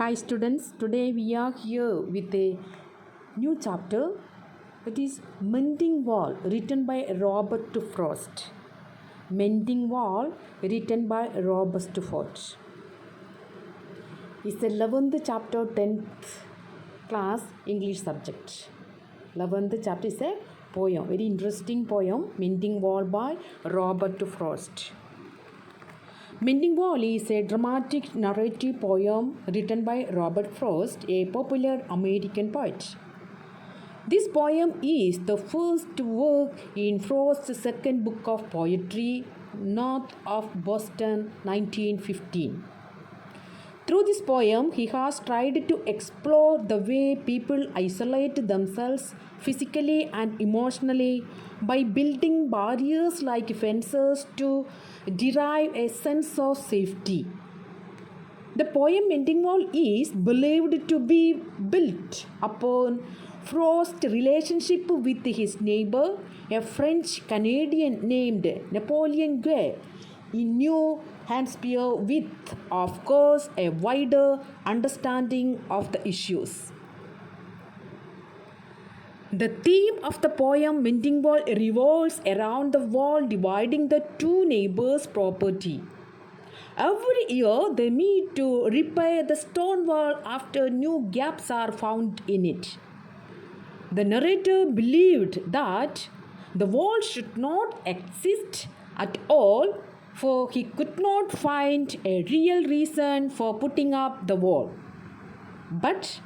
Hi students, today we are here with a new chapter, that is Menting Wall, written by Robert Frost. Menting Wall, written by Robert Frost. It's the 11th chapter, 10th class English subject. 11th chapter is a poem, very interesting poem, Menting Wall by Robert Frost. Menting Wall is a dramatic narrative poem written by Robert Frost, a popular American poet. This poem is the first work in Frost's second book of poetry, North of Boston, 1915. Through this poem, he has tried to explore the way people isolate themselves physically and emotionally by building barriers like fences to derive a sense of safety. The poem Menting Wall is believed to be built upon Frost's relationship with his neighbor, a French Canadian named Napoleon Guay, in New Hampshire, with, of course, a wider understanding of the issues. The theme of the poem Menting Wall revolves around the wall dividing the two neighbors' property. Every year they meet to repair the stone wall after new gaps are found in it. The narrator believed that the wall should not exist at all, for he could not find a real reason for putting up the wall. But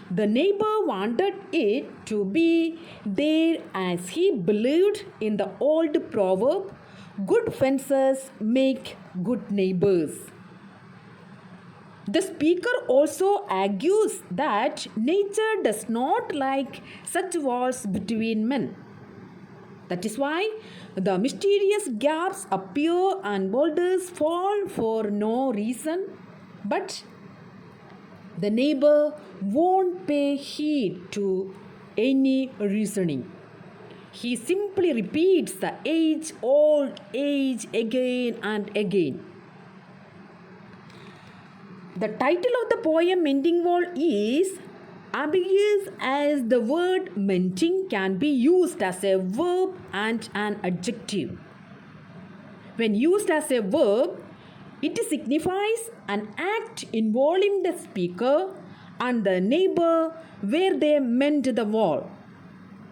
the neighbor wanted it to be there, as he believed in the old proverb, good fences make good neighbors. The speaker also argues that nature does not like such walls between men. That is why the mysterious gaps appear and boulders fall for no reason, but the neighbor won't pay heed to any reasoning. He simply repeats the age-old age again and again. The title of the poem Menting Wall is ambiguous, as the word menting can be used as a verb and an adjective. When used as a verb, it signifies an act involving the speaker and the neighbor where they mend the wall.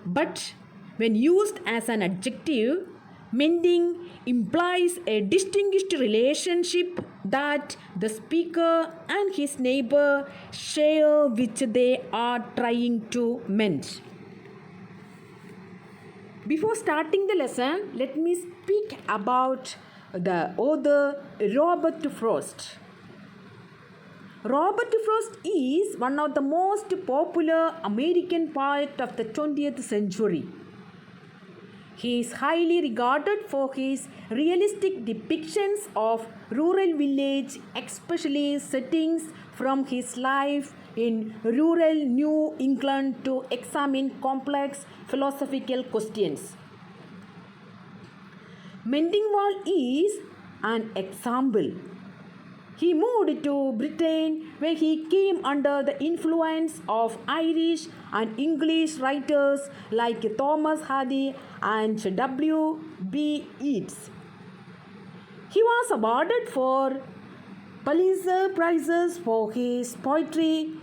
But when used as an adjective, mending implies a distinguished relationship that the speaker and his neighbor share, which they are trying to mend. Before starting the lesson, let me speak about the author Robert Frost. Robert Frost is one of the most popular American poets of the 20th century. He is highly regarded for his realistic depictions of rural village, especially settings from his life in rural New England to examine complex philosophical questions. Menting Wall is an example. He moved to Britain, where he came under the influence of Irish and English writers like Thomas Hardy and W.B. Yeats. He was awarded for Pulitzer Prizes for his poetry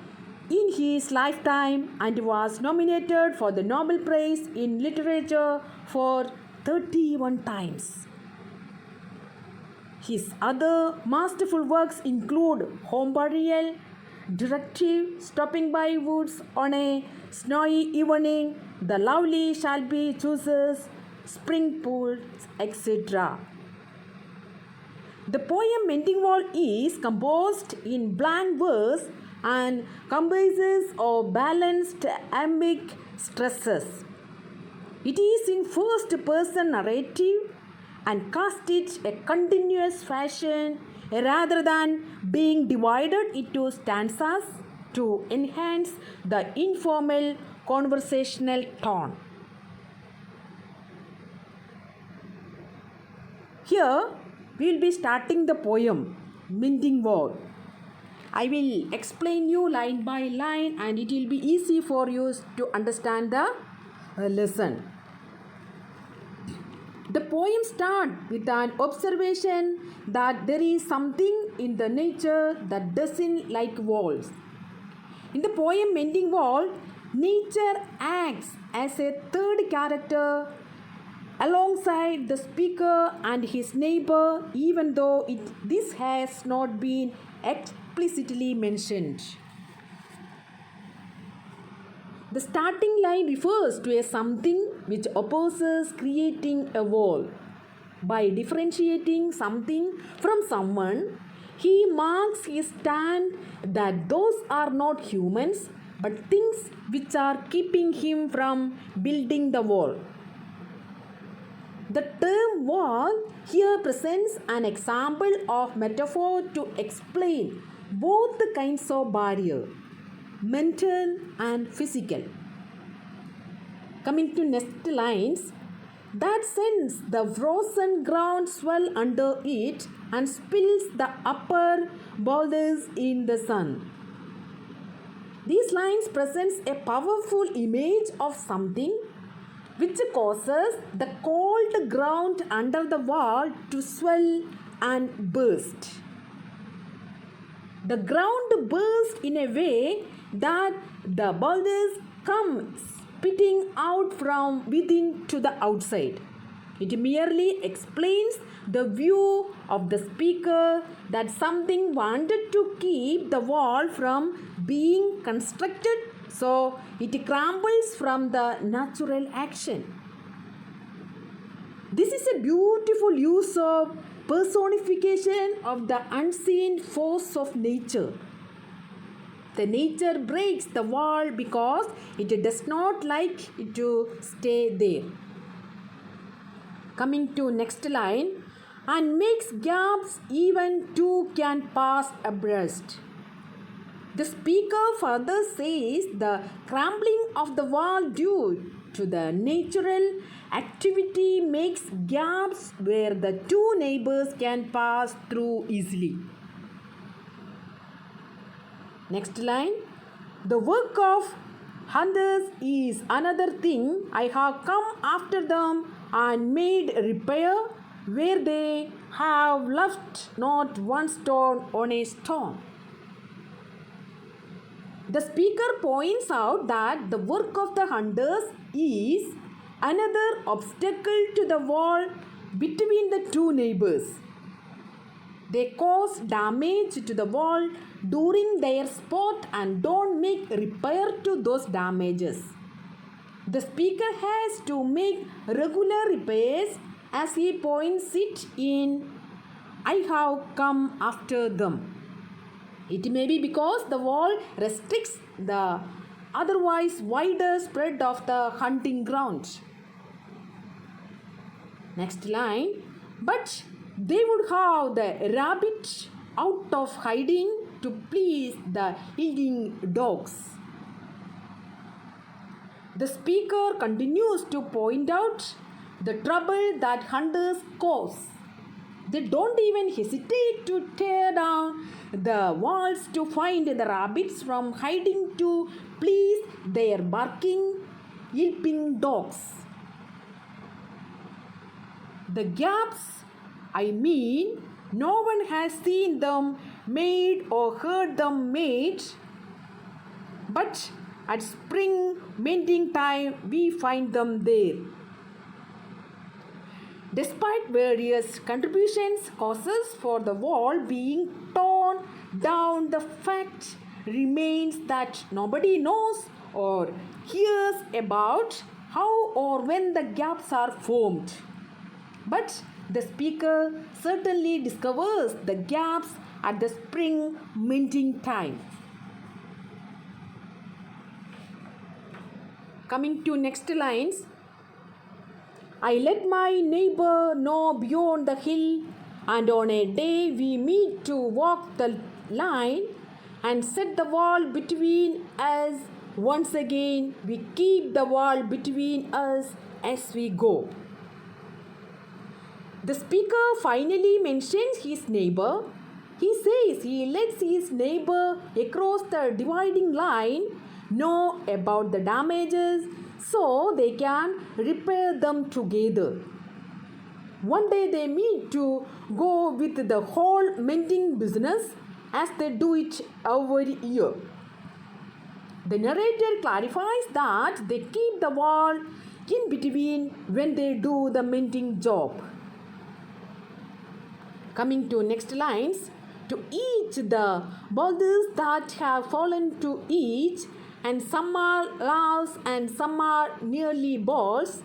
in his lifetime and was nominated for the Nobel Prize in Literature for 31 times. His other masterful works include Home Burial, Directive, Stopping by Woods on a Snowy Evening, The Lovely Shall Be Chooses, Spring Pools, etc. The poem Menting Wall is composed in blank verse and comprises of balanced iambic stresses. It is in first person narrative and cast it a continuous fashion rather than being divided into stanzas to enhance the informal conversational tone. Here we will be starting the poem Menting Wall. I will explain you line by line and it will be easy for you to understand the lesson. The poem starts with an observation that there is something in the nature that doesn't like walls. In the poem Menting Wall, nature acts as a third character alongside the speaker and his neighbor, even though this has not been explicitly mentioned. The starting line refers to a something which opposes creating a wall. By differentiating something from someone, he marks his stand that those are not humans but things which are keeping him from building the wall. The term wall here presents an example of metaphor to explain both the kinds of barrier, mental and physical. Coming to next lines, that sends the frozen ground swell under it and spills the upper boulders in the sun. These lines presents a powerful image of something which causes the cold ground under the wall to swell and burst. The ground bursts in a way that the boulders come spitting out from within to the outside. It merely explains the view of the speaker that something wanted to keep the wall from being constructed, so it crumbles from the natural action. This is a beautiful use of personification of the unseen force of nature. The nature breaks the wall because it does not like it to stay there. Coming to next line, and makes gaps even two can pass abreast. The speaker further says the crumbling of the wall due to the natural activity makes gaps where the two neighbors can pass through easily. Next line, the work of hunters is another thing. I have come after them and made repair where they have left not one stone on a stone. The speaker points out that the work of the hunters is another obstacle to the wall between the two neighbors. They cause damage to the wall during their sport and don't make repair to those damages. The speaker has to make regular repairs as he points it in, I have come after them. It may be because the wall restricts the otherwise wider spread of the hunting ground. Next line, but they would have the rabbit out of hiding to please the eating dogs. The speaker continues to point out the trouble that hunters cause. They don't even hesitate to tear down the walls to find the rabbits from hiding to please their barking, yelping dogs. The gaps, no one has seen them made or heard them made, but at spring mending time we find them there. Despite various contributions, causes for the wall being torn down, the fact remains that nobody knows or hears about how or when the gaps are formed. But the speaker certainly discovers the gaps at the spring mending time. Coming to next lines, I let my neighbor know beyond the hill, and on a day we meet to walk the line and set the wall between us. Once again, we keep the wall between us as we go. The speaker finally mentions his neighbor. He says he lets his neighbor across the dividing line know about the damages so they can repair them together. One day they meet to go with the whole mending business as they do it every year. The narrator clarifies that they keep the wall in between when they do the mending job. Coming to next lines, to each the boulders that have fallen to each, and some are loaves and some are nearly balls,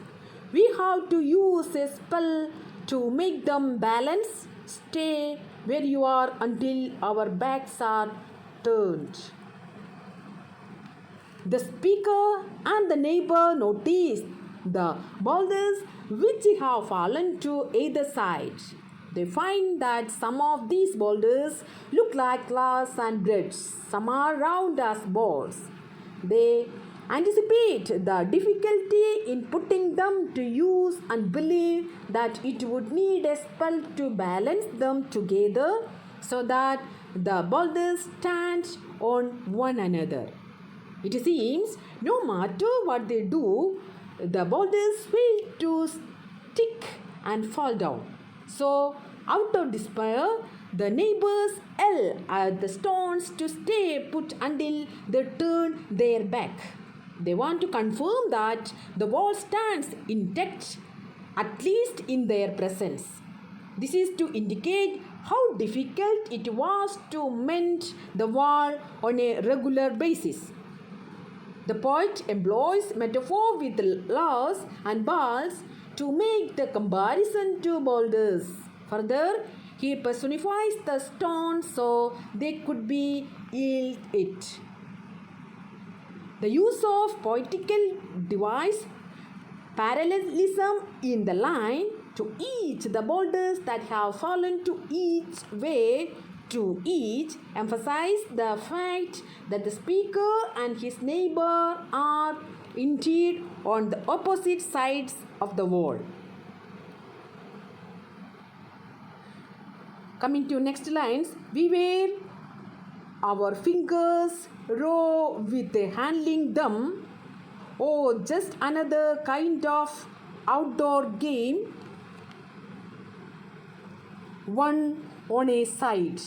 we have to use a spell to make them balance. Stay where you are until our backs are turned. The speaker and the neighbor notice the boulders which have fallen to either side. They find that some of these boulders look like glass and breads, some are round as balls. They anticipate the difficulty in putting them to use and believe that it would need a spell to balance them together so that the boulders stand on one another. It seems no matter what they do, the boulders fail to stick and fall down. So, out of despair, the neighbors yell at the stones to stay put until they turn their back. They want to confirm that the wall stands intact, at least in their presence. This is to indicate how difficult it was to mend the wall on a regular basis. The poet employs metaphor with laws and balls to make the comparison to boulders. Further, he personifies the stones so they could be yield it. The use of poetical device parallelism in the line to each the boulders that have fallen to each way to each emphasize the fact that the speaker and his neighbor are indeed on the opposite sides of the wall. Coming to next lines, we wear our fingers raw with handling them. Oh, just another kind of outdoor game, one on a side.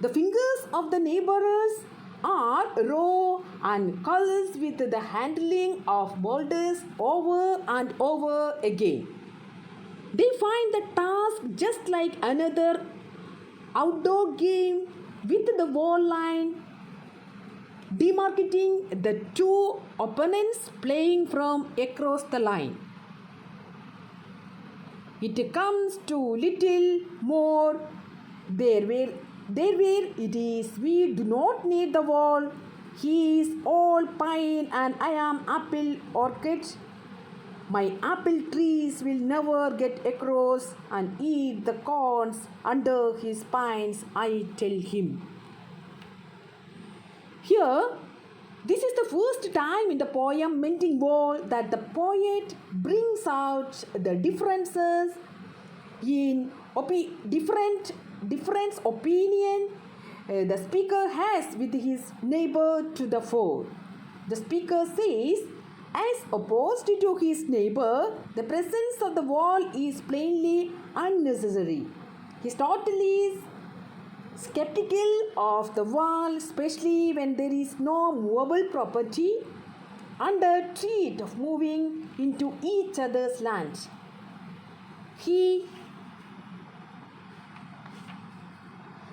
The fingers of the neighbors are raw and callous with the handling of boulders over and over again. They find the task just like another outdoor game with the wall line demarcating the two opponents playing from across the line. It comes to little more there where it is we do not need the wall. He is all pine and I am apple orchid. My apple trees will never get across and eat the corns under his pines, I tell him. Here, this is the first time in the poem Menting Wall that the poet brings out the differences in different opinion the speaker has with his neighbor to the fore. The speaker says, as opposed to his neighbor, the presence of the wall is plainly unnecessary. Aristotle is skeptical of the wall, especially when there is no movable property under threat of moving into each other's land. He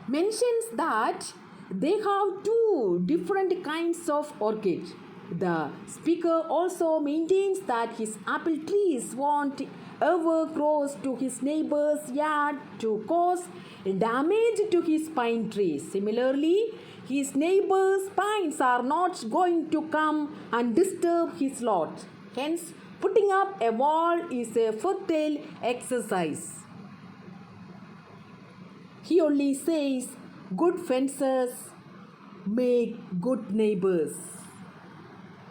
mentions that they have two different kinds of orchid. The speaker also maintains that his apple trees won't ever close to his neighbor's yard to cause damage to his pine trees. Similarly, his neighbor's pines are not going to come and disturb his lot. Hence, putting up a wall is a futile exercise. He only says, good fences make good neighbors.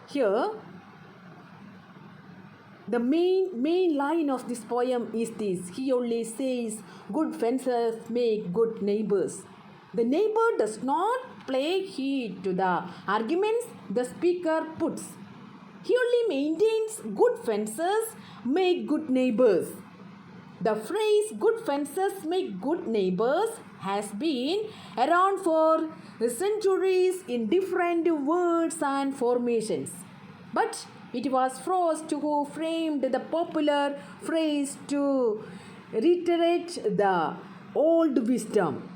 Here, The main line of this poem is this. He only says, good fences make good neighbors. The neighbor does not play heed to the arguments the speaker puts. He only maintains good fences make good neighbors. The phrase good fences make good neighbors has been around for centuries in different words and formations. But it was Frost who framed the popular phrase to reiterate the old wisdom.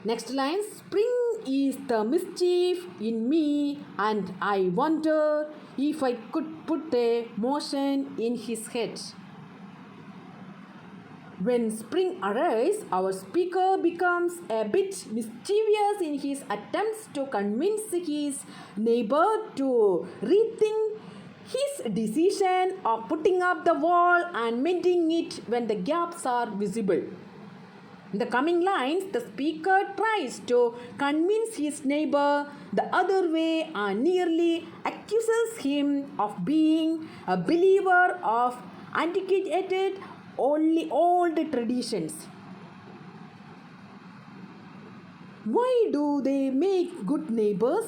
Next line, spring is the mischief in me, and I wonder if I could put a motion in his head. When spring arrives, our speaker becomes a bit mischievous in his attempts to convince his neighbor to rethink his decision of putting up the wall and mending it when the gaps are visible. In the coming lines, the speaker tries to convince his neighbor the other way and nearly accuses him of being a believer of antiquated, only old traditions. Why do they make good neighbors?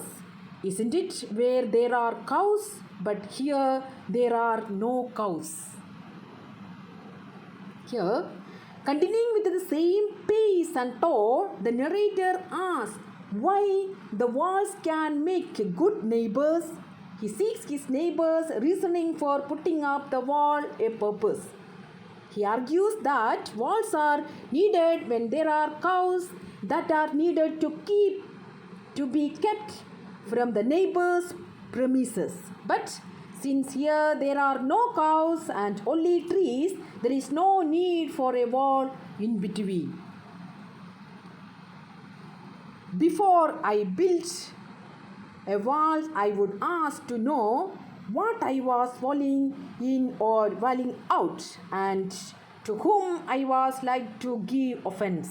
Isn't it where there are cows, but here there are no cows? Here, continuing with the same pace and tone, the narrator asks why the walls can make good neighbors. He seeks his neighbor's reasoning for putting up the wall a purpose. He argues that walls are needed when there are cows that are needed to be kept from the neighbor's premises. But since here there are no cows and only trees, there is no need for a wall in between. Before I built a wall, I would ask to know what I was walling in or walling out, and to whom I was like to give offense.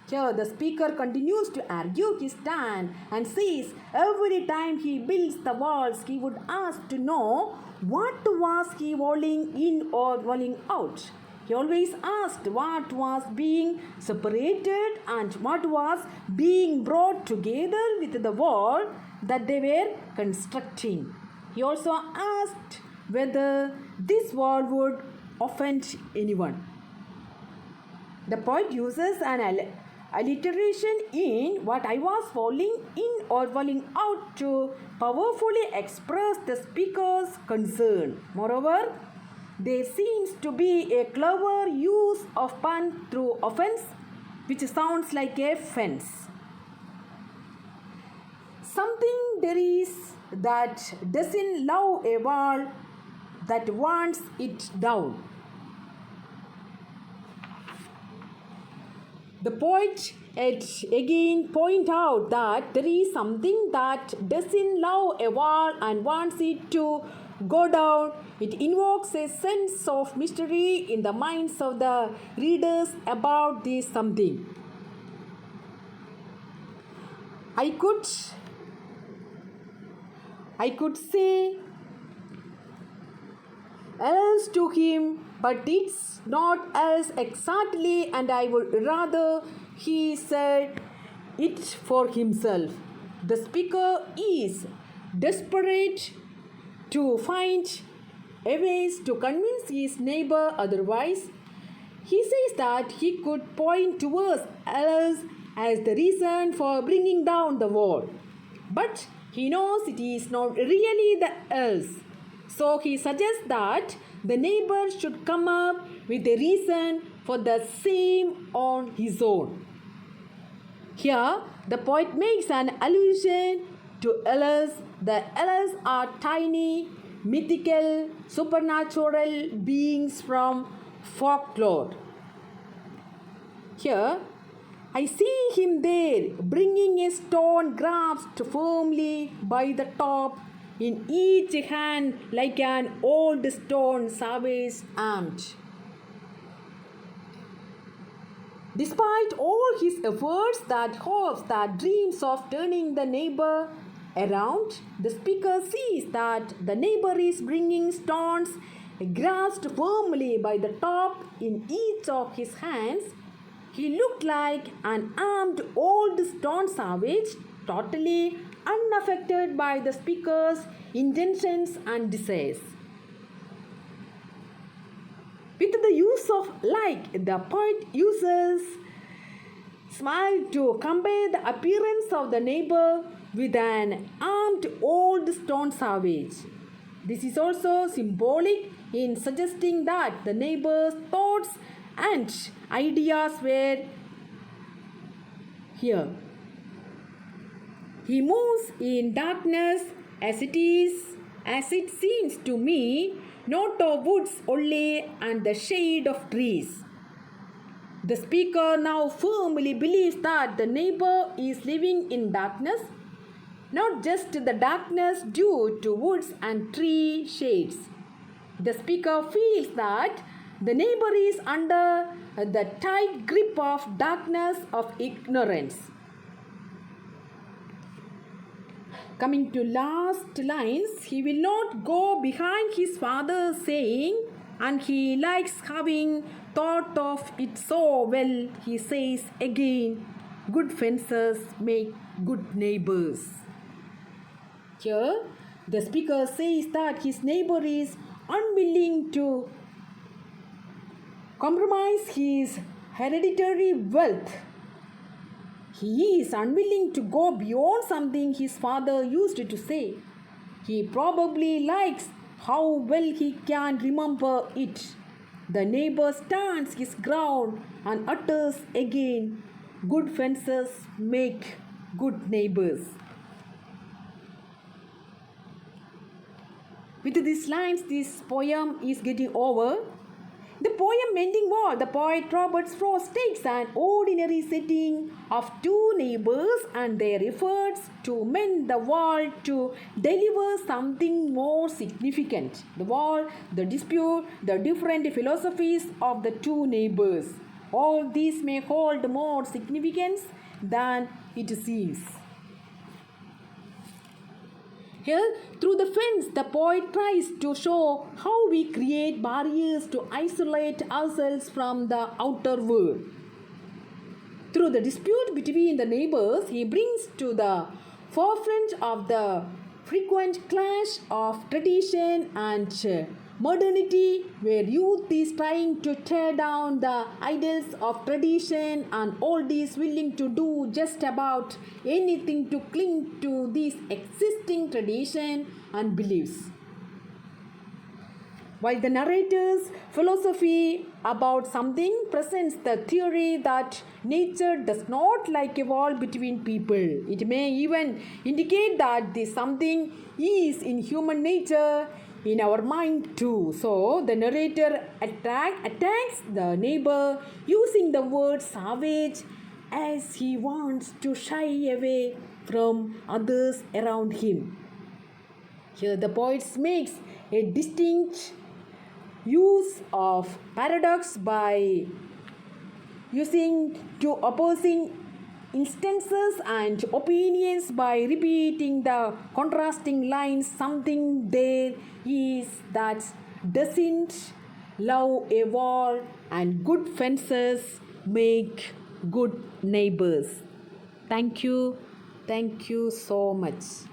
Here the speaker continues to argue his stand and says every time he builds the walls, he would ask to know what was he walling in or walling out. He always asked what was being separated and what was being brought together with the wall that they were constructing. He also asked whether this wall would offend anyone. The poet uses an alliteration in what I was falling in or falling out to powerfully express the speaker's concern. Moreover, there seems to be a clever use of pun through offense, which sounds like a fence. Something there is that doesn't love a wall that wants it down. The poet again point out that there is something that doesn't love a wall and wants it to go down. It invokes a sense of mystery in the minds of the readers about this something. I could say else to him, but it's not else exactly, and I would rather he said it for himself. The speaker is desperate to find ways to convince his neighbor otherwise. He says that he could point towards else as the reason for bringing down the wall, but he knows it is not really the else. So he suggests that the neighbor should come up with a reason for the same on his own. Here, the poet makes an allusion to elves. The elves are tiny, mythical, supernatural beings from folklore. Here, I see him there, bringing a stone grasped firmly by the top in each hand like an old stone savage armed. Despite all his efforts, that hopes, that dreams of turning the neighbor around, the speaker sees that the neighbor is bringing stones grasped firmly by the top in each of his hands. He looked like an armed old stone savage, totally unaffected by the speaker's intentions and desires. With the use of like, the poet uses smile to compare the appearance of the neighbor with an armed old stone savage. This is also symbolic in suggesting that the neighbor's thoughts and ideas were here. He moves in darkness as it seems to me, not of woods only and the shade of trees. The speaker now firmly believes that the neighbor is living in darkness, not just the darkness due to woods and tree shades. The speaker feels that the neighbor is under the tight grip of darkness of ignorance. Coming to last lines, he will not go behind his father saying, and he likes having thought of it so well, he says again, good fences make good neighbors. Here, the speaker says that his neighbor is unwilling to compromise his hereditary wealth. He is unwilling to go beyond something his father used to say. He probably likes how well he can remember it. The neighbor stands his ground and utters again, good fences make good neighbors. With these lines, this poem is getting over. The poem Menting Wall, the poet Robert Frost takes an ordinary setting of two neighbors and their efforts to mend the wall to deliver something more significant. The wall, the dispute, the different philosophies of the two neighbors. All these may hold more significance than it seems. Here, through the fence, the poet tries to show how we create barriers to isolate ourselves from the outer world. Through the dispute between the neighbors, he brings to the forefront of the frequent clash of tradition and modernity, where youth is trying to tear down the idols of tradition and old is willing to do just about anything to cling to this existing tradition and beliefs. While the narrator's philosophy about something presents the theory that nature does not like a wall between people, it may even indicate that this something is in human nature, in our mind too. So the narrator attacks the neighbor using the word savage as he wants to shy away from others around him. Here the poet makes a distinct use of paradox by using two opposing instances and opinions by repeating the contrasting lines. Something there is that doesn't love a wall, and good fences make good neighbors. Thank you so much.